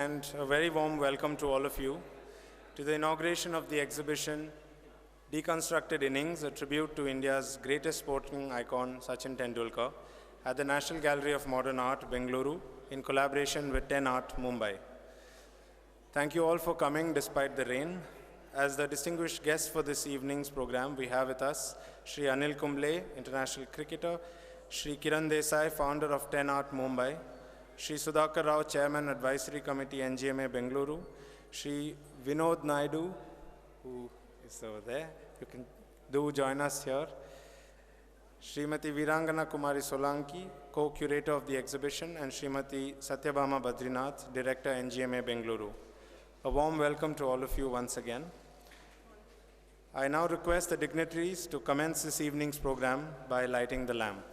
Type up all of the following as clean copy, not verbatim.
And a very warm welcome to all of you to the inauguration of the exhibition Deconstructed Innings, a tribute to India's greatest sporting icon Sachin Tendulkar at the National Gallery of Modern Art, Bengaluru, in collaboration with 10 Art, Mumbai. Thank you all for coming despite the rain. As the distinguished guest for this evening's program, we have with us Shri Anil Kumble, international cricketer, Shri Kiran Desai, founder of 10 Art, Mumbai, Shri Sudhakar Rao, Chairman, Advisory Committee, NGMA, Bengaluru. Shri Vinod Naidu, who is over there. You can do join us here. Srimati Virangana Kumari Solanki, co-curator of the exhibition, and Srimati Satyabhama Badrinath, Director, NGMA, Bengaluru. A warm welcome to all of you once again. I now request the dignitaries to commence this evening's program by lighting the lamp.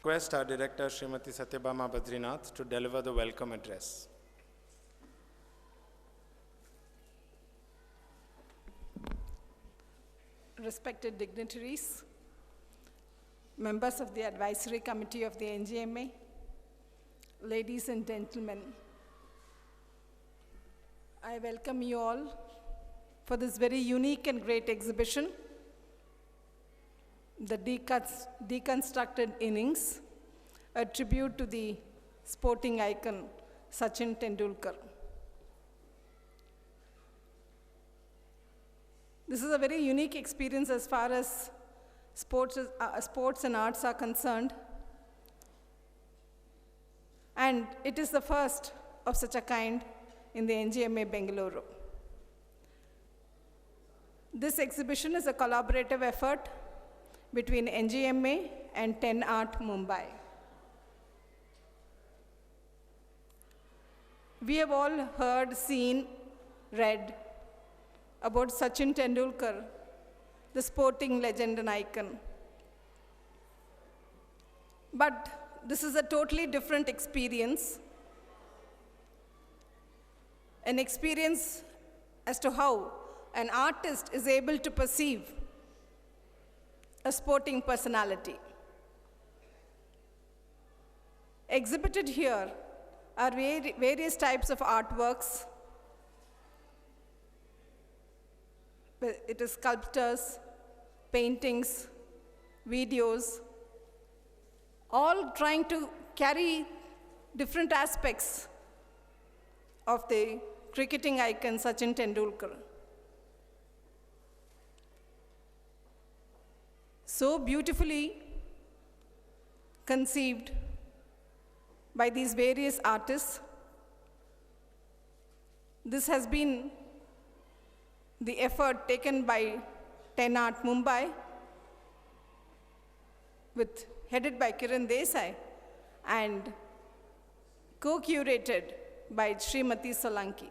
Request our Director, Srimati Satyabhama Badrinath, to deliver the welcome address. Respected dignitaries, members of the Advisory Committee of the NGMA, ladies and gentlemen, I welcome you all for this very unique and great exhibition, the Deconstructed Innings, a tribute to the sporting icon Sachin Tendulkar. This is a very unique experience as far as sports and arts are concerned, and it is the first of such a kind in the NGMA Bengaluru. This exhibition is a collaborative effort between NGMA and 10 Art Mumbai. We have all heard, seen, read about Sachin Tendulkar, the sporting legend and icon. But this is a totally different experience, an experience as to how an artist is able to perceive a sporting personality. Exhibited here are various types of artworks. It is sculptures, paintings, videos, all trying to carry different aspects of the cricketing icon Sachin Tendulkar. So beautifully conceived by these various artists. This has been the effort taken by 10 Art Mumbai, headed by Kiran Desai and co-curated by Srimati Solanki.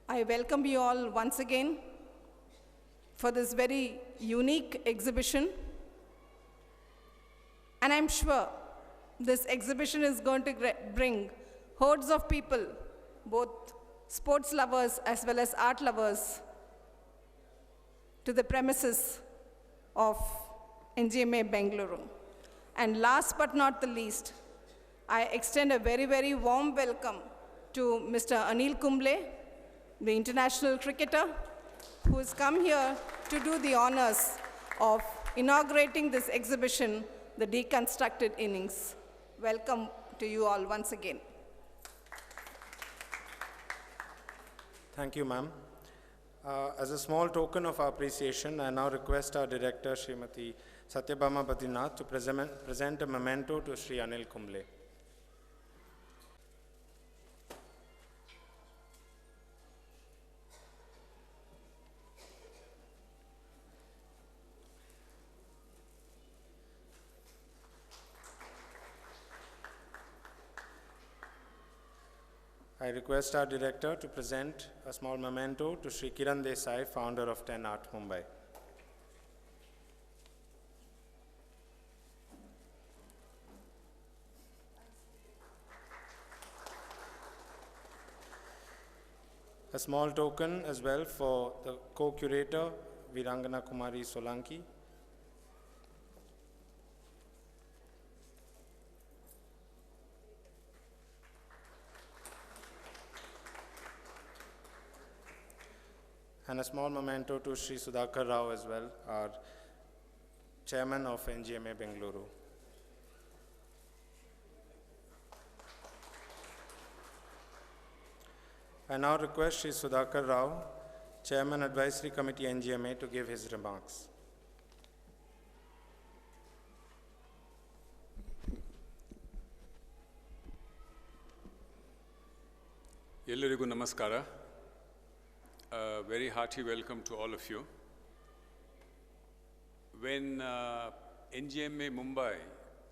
I welcome you all once again for this very unique exhibition. And I'm sure this exhibition is going to bring hordes of people, both sports lovers as well as art lovers, to the premises of NGMA Bengaluru. And last but not the least, I extend a very, very warm welcome to Mr. Anil Kumble, the international cricketer, who has come here to do the honors of inaugurating this exhibition, the Deconstructed Innings. Welcome to you all once again. Thank you, ma'am. As a small token of our appreciation, I now request our director, Srimati Satyabhama Badrinath, to present a memento to Sri Anil Kumble. I request our director to present a small memento to Sri Kiran Desai, founder of 10 Art Mumbai. A small token as well for the co-curator, Virangana Kumari Solanki. And a small memento to Sri Sudhakar Rao as well, our chairman of NGMA Bengaluru. I now request Sri Sudhakar Rao, Chairman Advisory Committee NGMA, to give his remarks. Ellarigu namaskara. A very hearty welcome to all of you. When NGMA Mumbai,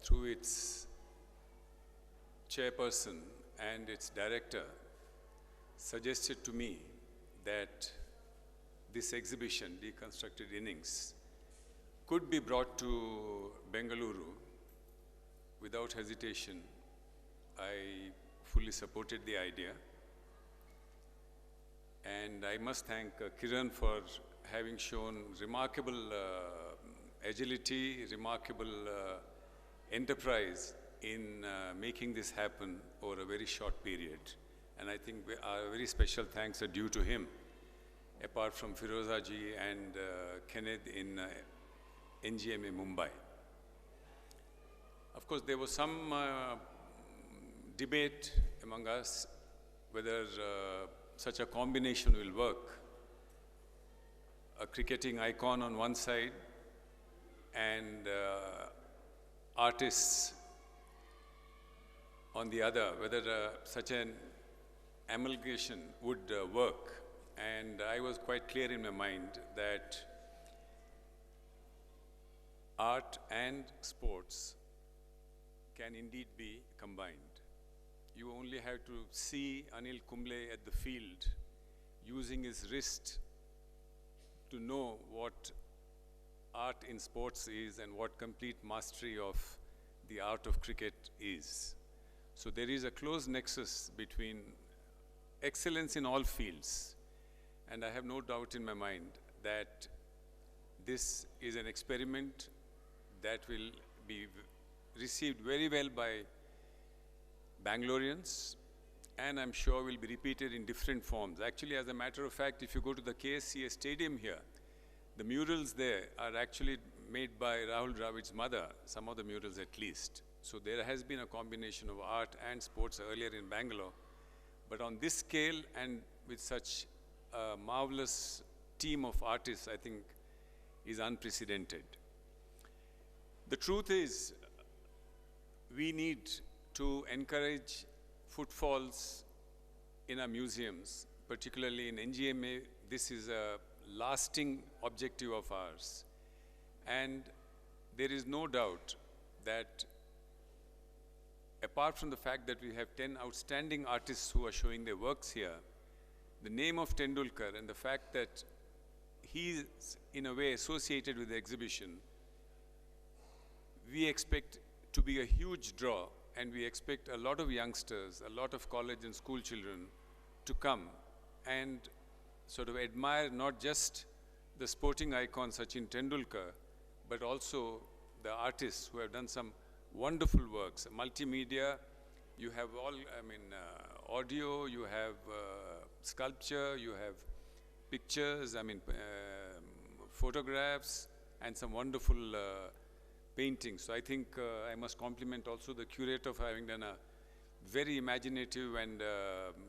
through its chairperson and its director, suggested to me that this exhibition, Deconstructed Innings, could be brought to Bengaluru, without hesitation, I fully supported the idea. And I must thank Kiran for having shown remarkable agility, remarkable enterprise in making this happen over a very short period. And I think our very special thanks are due to him, apart from Firoza ji and Kenneth in NGMA Mumbai. Of course, there was some debate among us whether such a combination will work. A cricketing icon on one side and artists on the other, whether such an amalgamation would work. And I was quite clear in my mind that art and sports can indeed be combined. You only have to see Anil Kumble at the field using his wrist to know what art in sports is and what complete mastery of the art of cricket is. So there is a close nexus between excellence in all fields, and I have no doubt in my mind that this is an experiment that will be received very well by Bangaloreans, and I'm sure will be repeated in different forms. Actually, as a matter of fact, if you go to the KSCA stadium here, the murals there are actually made by Rahul Dravid's mother, some of the murals at least. So there has been a combination of art and sports earlier in Bangalore. But on this scale and with such a marvelous team of artists, I think is unprecedented. The truth is, we need to encourage footfalls in our museums, particularly in NGMA. This is a lasting objective of ours. And there is no doubt that apart from the fact that we have 10 outstanding artists who are showing their works here, the name of Tendulkar and the fact that he is in a way associated with the exhibition, we expect to be a huge draw, and we expect a lot of youngsters, a lot of college and school children to come and sort of admire not just the sporting icon Sachin Tendulkar, but also the artists who have done some wonderful works. Multimedia, you have all, audio, you have sculpture, you have pictures, photographs, and some wonderful paintings. So I think I must compliment also the curator for having done a very imaginative and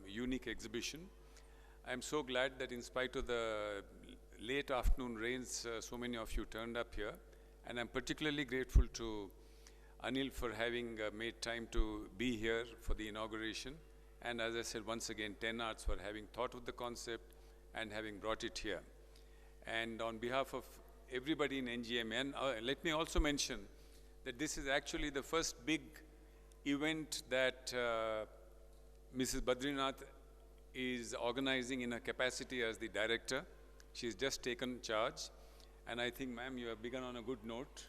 unique exhibition. I'm so glad that in spite of the late afternoon rains, so many of you turned up here. And I'm particularly grateful to Anil for having made time to be here for the inauguration. And as I said, once again, 10 Arts for having thought of the concept and having brought it here. And on behalf of everybody in NGMA, and let me also mention that this is actually the first big event that Mrs. Badrinath is organizing in her capacity as the director. She's just taken charge. And I think, ma'am, you have begun on a good note.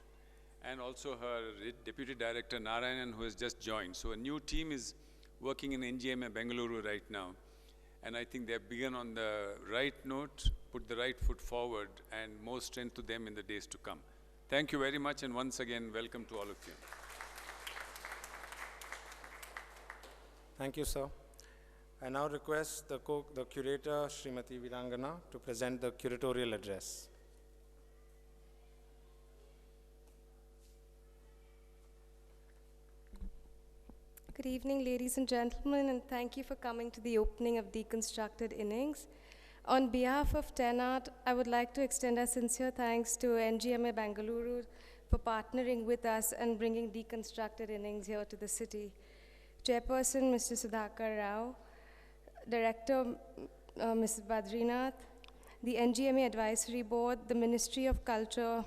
And also her deputy director, Narayanan, who has just joined. So a new team is working in NGMA Bengaluru right now. And I think they have begun on the right note, put the right foot forward, and more strength to them in the days to come. Thank you very much, and once again, welcome to all of you. Thank you, sir. I now request the curator, Srimati Virangana, to present the curatorial address. Good evening, ladies and gentlemen, and thank you for coming to the opening of Deconstructed Innings. On behalf of TenArt, I would like to extend our sincere thanks to NGMA Bengaluru for partnering with us and bringing Deconstructed Innings here to the city. Chairperson, Mr. Sudhakar Rao, Director, Mrs. Badrinath, the NGMA Advisory Board, the Ministry of Culture,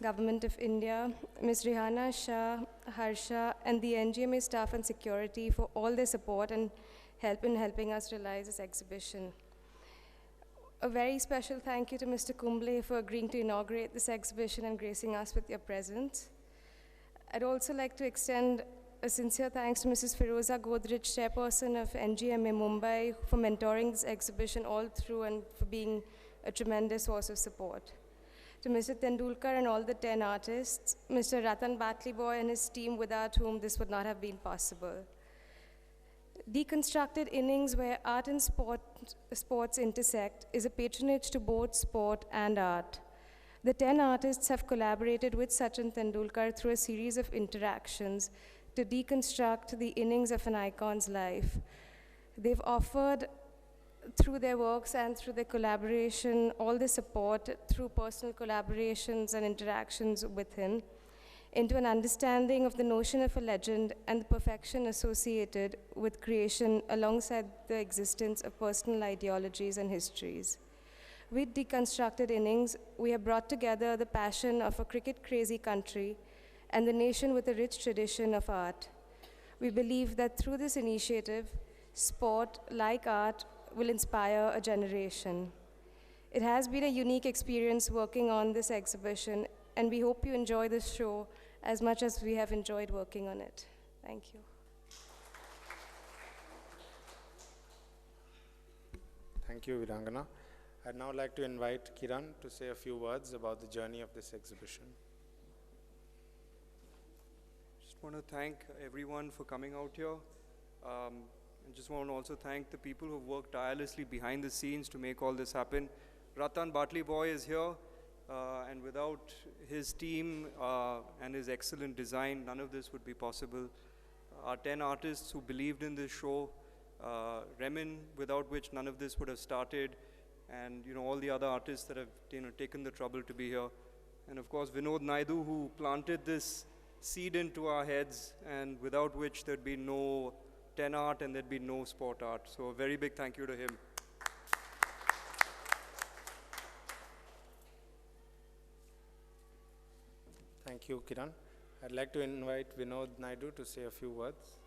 Government of India, Ms. Rihana Shah, Harsha, and the NGMA staff and security for all their support and help in helping us realize this exhibition. A very special thank you to Mr. Kumble for agreeing to inaugurate this exhibition and gracing us with your presence. I'd also like to extend a sincere thanks to Mrs. Firoza Godrej, chairperson of NGMA Mumbai, for mentoring this exhibition all through and for being a tremendous source of support. To Mr. Tendulkar and all the 10 artists, Mr. Ratan Batliboy and his team, without whom this would not have been possible. Deconstructed Innings, where art and sports intersect, is a patronage to both sport and art. The 10 artists have collaborated with Sachin Tendulkar through a series of interactions to deconstruct the innings of an icon's life. They've offered, through their works and through their collaboration, all the support through personal collaborations and interactions with him into an understanding of the notion of a legend and the perfection associated with creation alongside the existence of personal ideologies and histories. With Deconstructed Innings, we have brought together the passion of a cricket-crazy country and the nation with a rich tradition of art. We believe that through this initiative, sport, like art, will inspire a generation. It has been a unique experience working on this exhibition, and we hope you enjoy this show as much as we have enjoyed working on it. Thank you. Thank you, Virangana. I'd now like to invite Kiran to say a few words about the journey of this exhibition. Just want to thank everyone for coming out here. I just want to also thank the people who have worked tirelessly behind the scenes to make all this happen. Ratan Batliboy is here, and without his team and his excellent design, none of this would be possible. Our 10 artists who believed in this show, Remin, without which none of this would have started, and all the other artists that have taken the trouble to be here. And of course, Vinod Naidu, who planted this seed into our heads, and without which there'd be no 10 art and there'd be no sport art. So a very big thank you to him. Thank you, Kiran. I'd like to invite Vinod Naidu to say a few words.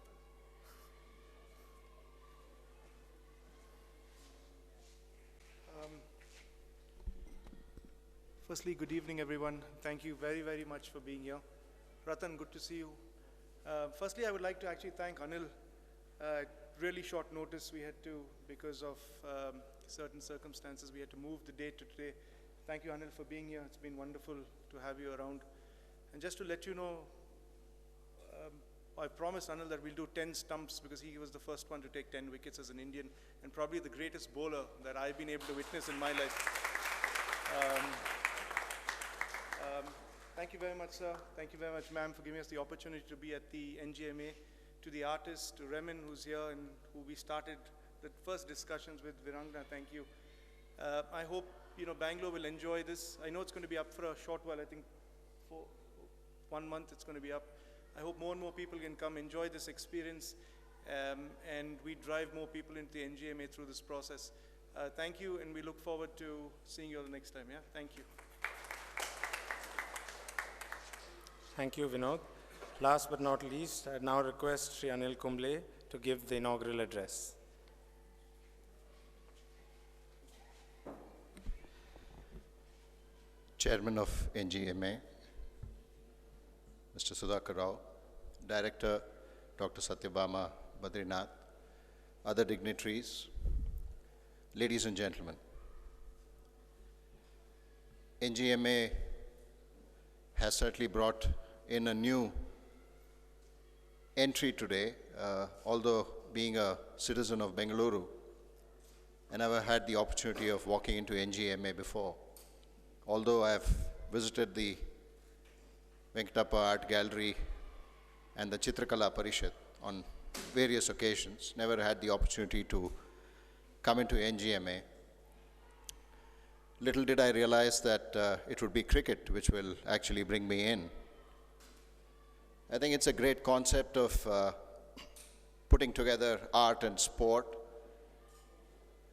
Firstly, good evening, everyone. Thank you very, very much for being here. Ratan, good to see you. Firstly, I would like to actually thank Anil. Really short notice we had to, because of certain circumstances, we had to move the date to today. Thank you, Anil, for being here. It's been wonderful to have you around. And just to let you know, I promised Anil that we'll do 10 stumps because he was the first one to take 10 wickets as an Indian and probably the greatest bowler that I've been able to witness in my life. Thank you very much, sir. Thank you very much, ma'am, for giving us the opportunity to be at the NGMA. To the artist, to Remin, who's here and who we started the first discussions with, Virangana, thank you. I hope Bangalore will enjoy this. I know it's going to be up for a short while. I think for 1 month it's going to be up. I hope more and more people can come enjoy this experience, and we drive more people into the NGMA through this process. Thank you, and we look forward to seeing you all the next time. Yeah, thank you. Thank you, Vinod. Last but not least, I now request Sri Anil Kumble to give the inaugural address. Chairman of NGMA, Mr. Sudhakar Rao, Director, Dr. Satyabama Badrinath, other dignitaries, ladies and gentlemen. NGMA has certainly brought in a new entry today, although being a citizen of Bengaluru, I never had the opportunity of walking into NGMA before. Although I have visited the Venkatappa Art Gallery and the Chitrakala Parishad on various occasions, never had the opportunity to come into NGMA. Little did I realize that it would be cricket which will actually bring me in. I think it's a great concept of putting together art and sport.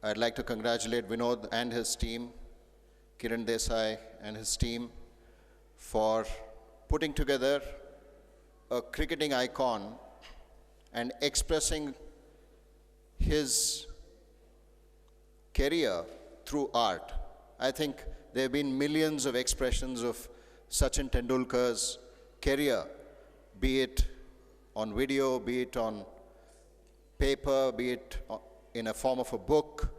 I'd like to congratulate Vinod and his team, Kiran Desai and his team, for putting together a cricketing icon and expressing his career through art. I think there have been millions of expressions of Sachin Tendulkar's career, be it on video, be it on paper, be it in a form of a book,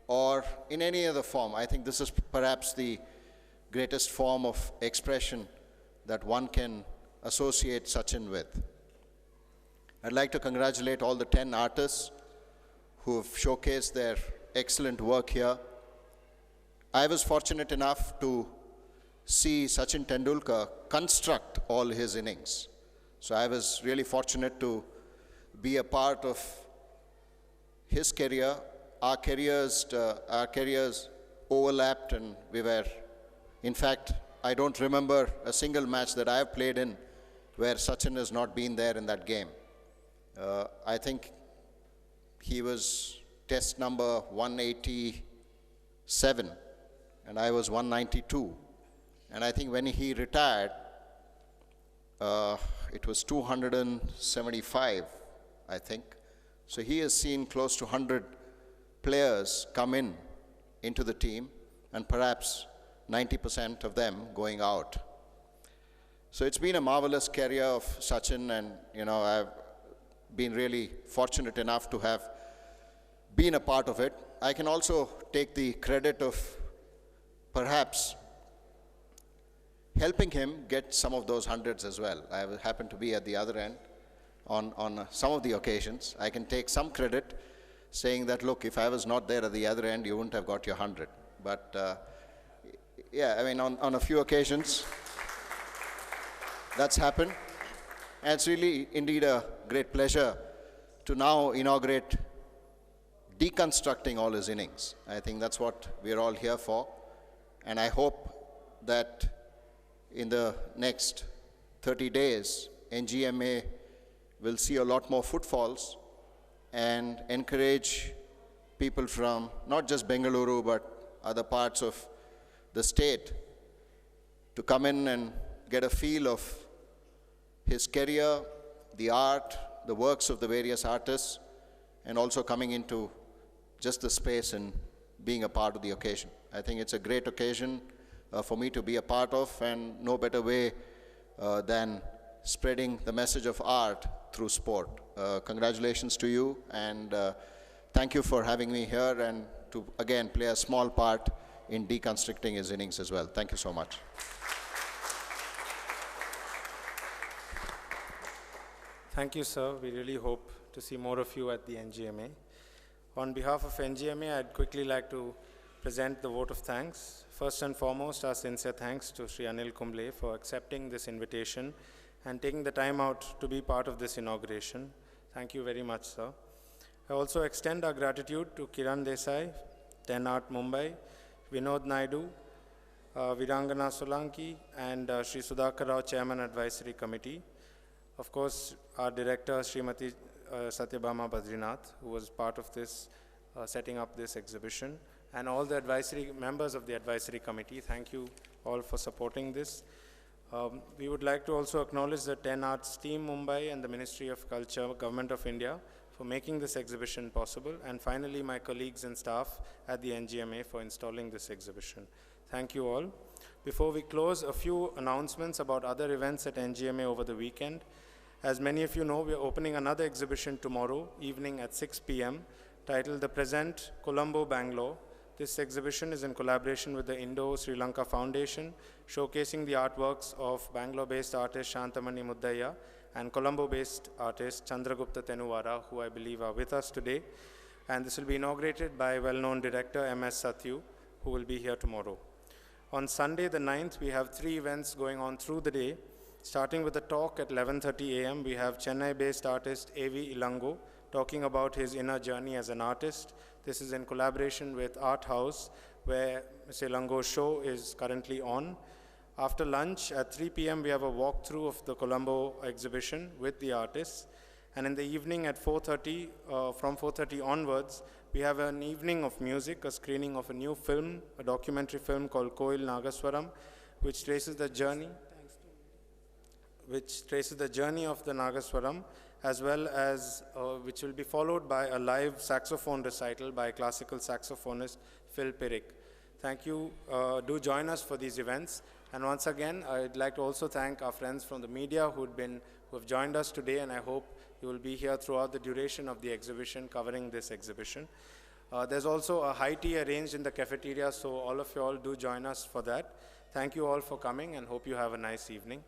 or in any other form. I think this is perhaps the greatest form of expression that one can associate Sachin with. I'd like to congratulate all the 10 artists who have showcased their excellent work here. I was fortunate enough to see Sachin Tendulkar construct all his innings. So I was really fortunate to be a part of his career. Our careers overlapped, and we were, in fact, I don't remember a single match that I have played in where Sachin has not been there in that game. I think he was test number 187, and I was 192. And I think when he retired, it was 275, I think. So he has seen close to 100 players come into the team, and perhaps 90% of them going out. So it's been a marvelous career of Sachin, and I've been really fortunate enough to have been a part of it. I can also take the credit of perhaps helping him get some of those hundreds as well. I happened to be at the other end on some of the occasions. I can take some credit saying that, look, if I was not there at the other end, you wouldn't have got your 100. But yeah, I mean, on a few occasions, that's happened. And it's really indeed a great pleasure to now inaugurate deconstructing all his innings. I think that's what we're all here for. And I hope that in the next 30 days, NGMA will see a lot more footfalls and encourage people from not just Bengaluru, but other parts of the state to come in and get a feel of his career, the art, the works of the various artists, and also coming into just the space and being a part of the occasion. I think it's a great occasion for me to be a part of, and no better way than spreading the message of art through sport. Congratulations to you, and thank you for having me here and to again play a small part in deconstructing his innings as well. Thank you so much. Thank you, sir. We really hope to see more of you at the NGMA. On behalf of NGMA, I'd quickly like to present the vote of thanks. First and foremost, our sincere thanks to Sri Anil Kumble for accepting this invitation and taking the time out to be part of this inauguration. Thank you very much, sir. I also extend our gratitude to Kiran Desai, 10 Art Mumbai, Vinod Naidu, Virangana Solanki, and Sri Sudhakar Rao, Chairman Advisory Committee. Of course, our director, Srimati Satyabama Badrinath, who was part of this, setting up this exhibition, and all the members of the advisory committee. Thank you all for supporting this. We would like to also acknowledge the 10 Arts team Mumbai and the Ministry of Culture, Government of India, for making this exhibition possible, and finally my colleagues and staff at the NGMA for installing this exhibition. Thank you all. Before we close, a few announcements about other events at NGMA over the weekend. As many of you know, we are opening another exhibition tomorrow evening at 6 p.m. titled The Present, Colombo, Bangalore. This exhibition is in collaboration with the Indo-Sri Lanka Foundation, showcasing the artworks of Bangalore-based artist Shantamani Muddaya and Colombo-based artist Chandragupta Tenuwara, who I believe are with us today. And this will be inaugurated by well-known director M.S. Satyu, who will be here tomorrow. On Sunday the 9th, we have 3 events going on through the day. Starting with a talk at 11:30 a.m., we have Chennai-based artist A.V. Ilango talking about his inner journey as an artist. This is in collaboration with Art House, where Mr. Ilango's show is currently on. After lunch at 3 p.m., we have a walkthrough of the Colombo exhibition with the artists. And in the evening at 4:30, from 4:30 onwards, we have an evening of music, a screening of a new film, a documentary film called Koil Nagaswaram, which traces the journey of the Nagaswaram, as well as which will be followed by a live saxophone recital by classical saxophonist Phil Pirik. Thank you. Do join us for these events. And once again, I'd like to also thank our friends from the media who have joined us today, and I hope you will be here throughout the duration of the exhibition, covering this exhibition. There's also a high tea arranged in the cafeteria, so all of you all do join us for that. Thank you all for coming, and hope you have a nice evening.